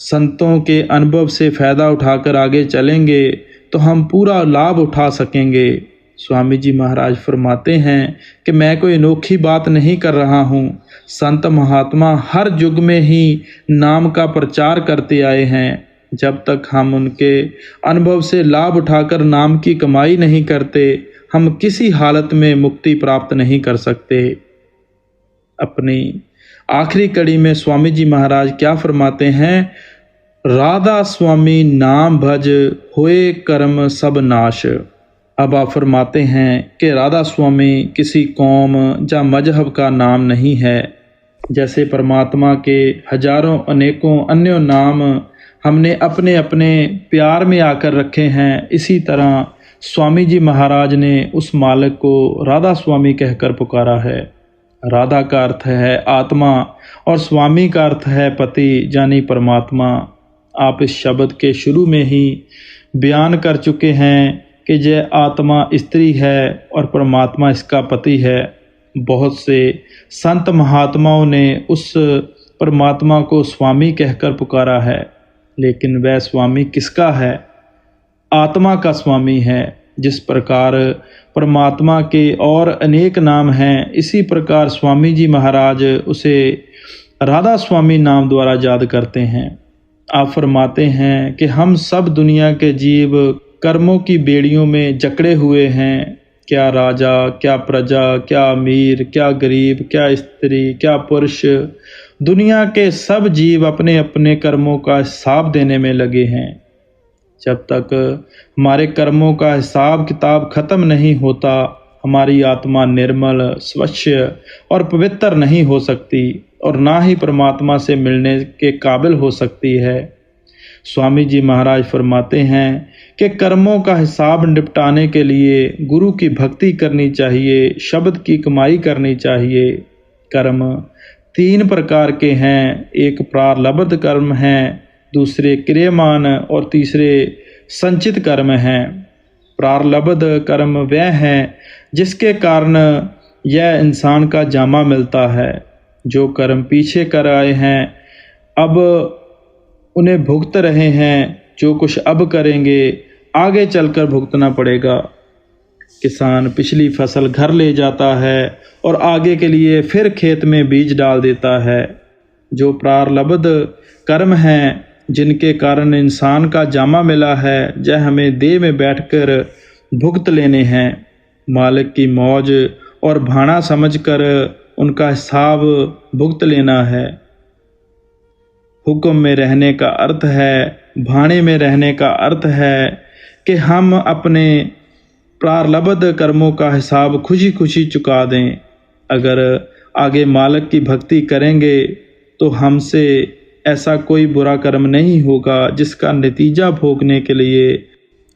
संतों के अनुभव से फ़ायदा उठाकर आगे चलेंगे तो हम पूरा लाभ उठा सकेंगे। स्वामी जी महाराज फरमाते हैं कि मैं कोई अनोखी बात नहीं कर रहा हूँ। संत महात्मा हर युग में ही नाम का प्रचार करते आए हैं। जब तक हम उनके अनुभव से लाभ उठाकर नाम की कमाई नहीं करते, हम किसी हालत में मुक्ति प्राप्त नहीं कर सकते। अपनी आखिरी कड़ी में स्वामी जी महाराज क्या फरमाते हैं? राधा स्वामी नाम भज, होए कर्म सब नाश। अब आप फरमाते हैं कि राधा स्वामी किसी कौम या मजहब का नाम नहीं है। जैसे परमात्मा के हजारों अनेकों अन्य नाम हमने अपने अपने प्यार में आकर रखे हैं, इसी तरह स्वामी जी महाराज ने उस मालिक को राधा स्वामी कहकर पुकारा है। राधा का अर्थ है आत्मा और स्वामी का अर्थ है पति यानी परमात्मा। आप इस शब्द के शुरू में ही बयान कर चुके हैं कि यह आत्मा स्त्री है और परमात्मा इसका पति है। बहुत से संत महात्माओं ने उस परमात्मा को स्वामी कहकर पुकारा है, लेकिन वह स्वामी किसका है? आत्मा का स्वामी है। जिस प्रकार परमात्मा के और अनेक नाम हैं, इसी प्रकार स्वामी जी महाराज उसे राधा स्वामी नाम द्वारा याद करते हैं। आप फरमाते हैं कि हम सब दुनिया के जीव कर्मों की बेड़ियों में जकड़े हुए हैं। क्या राजा, क्या प्रजा, क्या अमीर, क्या गरीब, क्या स्त्री, क्या पुरुष, दुनिया के सब जीव अपने अपने कर्मों का हिसाब देने में लगे हैं। जब तक हमारे कर्मों का हिसाब किताब खत्म नहीं होता, हमारी आत्मा निर्मल, स्वच्छ और पवित्र नहीं हो सकती और ना ही परमात्मा से मिलने के काबिल हो सकती है। स्वामी जी महाराज फरमाते हैं कि कर्मों का हिसाब निपटाने के लिए गुरु की भक्ति करनी चाहिए, शब्द की कमाई करनी चाहिए। कर्म तीन प्रकार के हैं, एक प्रारब्ध कर्म है, दूसरे क्रियमान और तीसरे संचित कर्म हैं। प्रारब्ध कर्म वह है जिसके कारण यह इंसान का जामा मिलता है। जो कर्म पीछे कर आए हैं अब उन्हें भुगत रहे हैं, जो कुछ अब करेंगे आगे चलकर भुगतना पड़ेगा। किसान पिछली फसल घर ले जाता है और आगे के लिए फिर खेत में बीज डाल देता है। जो प्रारब्ध कर्म हैं जिनके कारण इंसान का जामा मिला है, यह हमें देह में बैठकर भुगत लेने हैं। मालिक की मौज और भाना समझकर उनका हिसाब भुगत लेना है। हुक्म में रहने का अर्थ है, भाने में रहने का अर्थ है कि हम अपने प्रारब्ध कर्मों का हिसाब खुशी खुशी चुका दें। अगर आगे मालिक की भक्ति करेंगे तो हमसे ऐसा कोई बुरा कर्म नहीं होगा जिसका नतीजा भोगने के लिए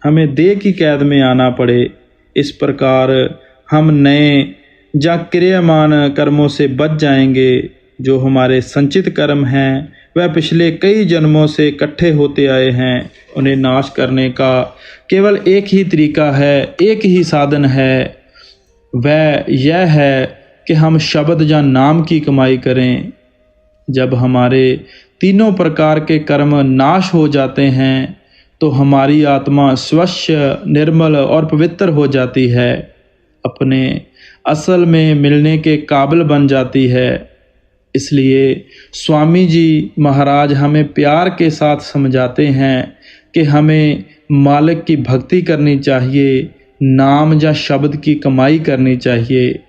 हमें देह की कैद में आना पड़े। इस प्रकार हम नए या क्रियमान कर्मों से बच जाएंगे। जो हमारे संचित कर्म हैं वह पिछले कई जन्मों से इकट्ठे होते आए हैं। उन्हें नाश करने का केवल एक ही तरीका है, एक ही साधन है, वह यह है कि हम शब्द या नाम की कमाई करें। जब हमारे तीनों प्रकार के कर्म नाश हो जाते हैं तो हमारी आत्मा स्वच्छ, निर्मल और पवित्र हो जाती है, अपने असल में मिलने के काबिल बन जाती है। इसलिए स्वामी जी महाराज हमें प्यार के साथ समझाते हैं कि हमें मालिक की भक्ति करनी चाहिए, नाम या शब्द की कमाई करनी चाहिए।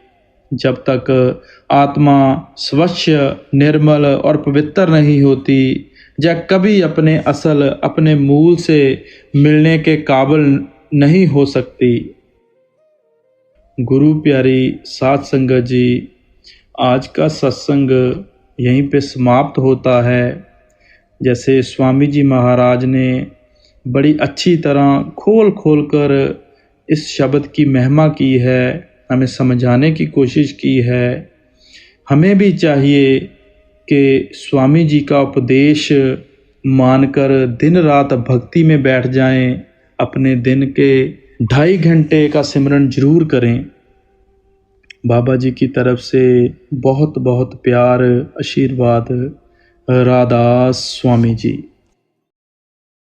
जब तक आत्मा स्वच्छ, निर्मल और पवित्र नहीं होती, या कभी अपने असल, अपने मूल से मिलने के काबिल नहीं हो सकती। गुरु प्यारी साध संगत जी, आज का सत्संग यहीं पे समाप्त होता है। जैसे स्वामी जी महाराज ने बड़ी अच्छी तरह खोल खोल कर इस शब्द की महिमा की है, हमें समझाने की कोशिश की है। हमें भी चाहिए कि स्वामी जी का उपदेश मानकर दिन रात भक्ति में बैठ जाएं, अपने दिन के 2.5 घंटे का सिमरन जरूर करें। बाबा जी की तरफ से बहुत बहुत प्यार, आशीर्वाद। राधा स्वामी जी।